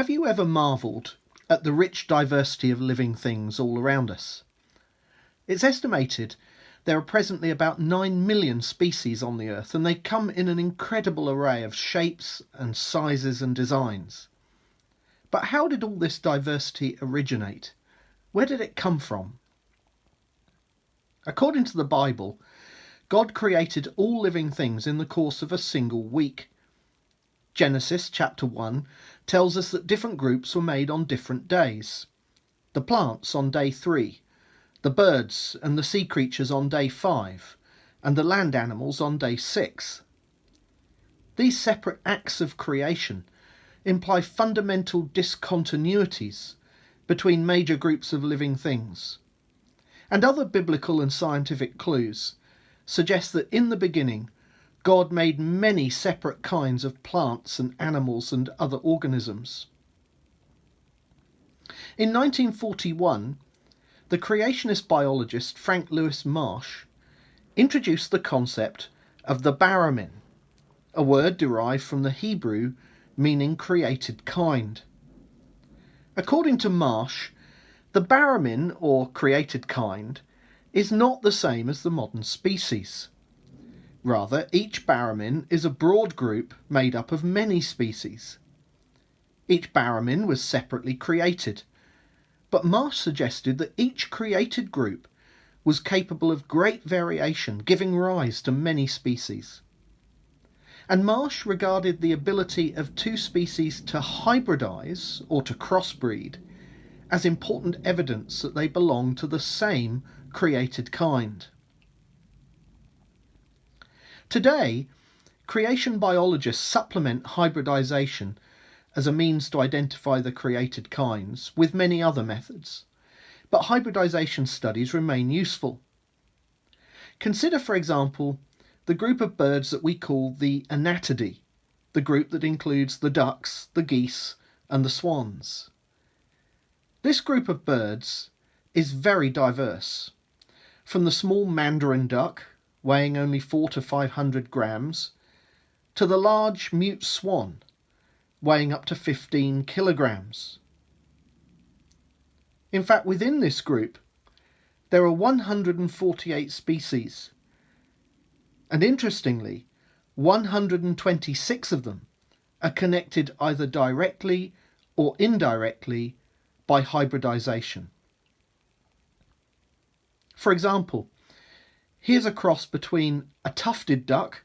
Have you ever marvelled at the rich diversity of living things all around us? It's estimated there are presently about 9 million species on the earth, and they come in an incredible array of shapes and sizes and designs. But how did all this diversity originate? Where did it come from? According to the Bible, God created all living things in the course of a single week. Genesis chapter 1 tells us that different groups were made on different days. The plants on day 3, the birds and the sea creatures on day 5, and the land animals on day 6. These separate acts of creation imply fundamental discontinuities between major groups of living things. And other biblical and scientific clues suggest that in the beginning, God made many separate kinds of plants and animals and other organisms. In 1941, the creationist biologist Frank Lewis Marsh introduced the concept of the baramin, a word derived from the Hebrew meaning created kind. According to Marsh, the baramin, or created kind, is not the same as the modern species. Rather, each baramin is a broad group made up of many species. Each baramin was separately created, but Marsh suggested that each created group was capable of great variation, giving rise to many species. And Marsh regarded the ability of two species to hybridize, or to crossbreed, as important evidence that they belong to the same created kind. Today, creation biologists supplement hybridisation as a means to identify the created kinds with many other methods, but hybridisation studies remain useful. Consider, for example, the group of birds that we call the Anatidae, the group that includes the ducks, the geese, and the swans. This group of birds is very diverse, from the small mandarin duck, weighing only 400 to 500 grams, to the large mute swan, weighing up to 15 kilograms. In fact, within this group, there are 148 species, and interestingly, 126 of them are connected either directly or indirectly by hybridisation. For example, here's a cross between a tufted duck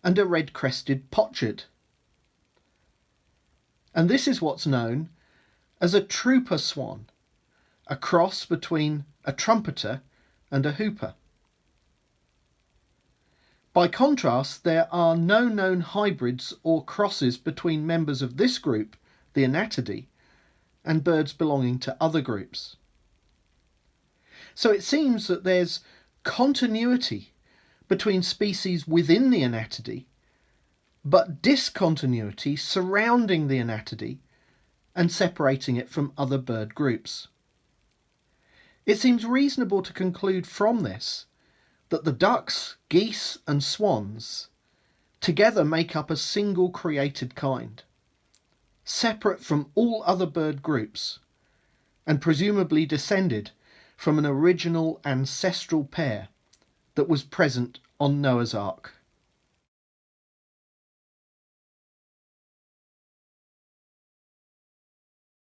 and a red-crested pochard. And this is what's known as a trooper swan, a cross between a trumpeter and a hooper. By contrast, there are no known hybrids or crosses between members of this group, the Anatidae, and birds belonging to other groups. So it seems that there's continuity between species within the Anatidae, but discontinuity surrounding the Anatidae and separating it from other bird groups. It seems reasonable to conclude from this that the ducks, geese and swans together make up a single created kind, separate from all other bird groups, and presumably descended from an original ancestral pair that was present on Noah's Ark.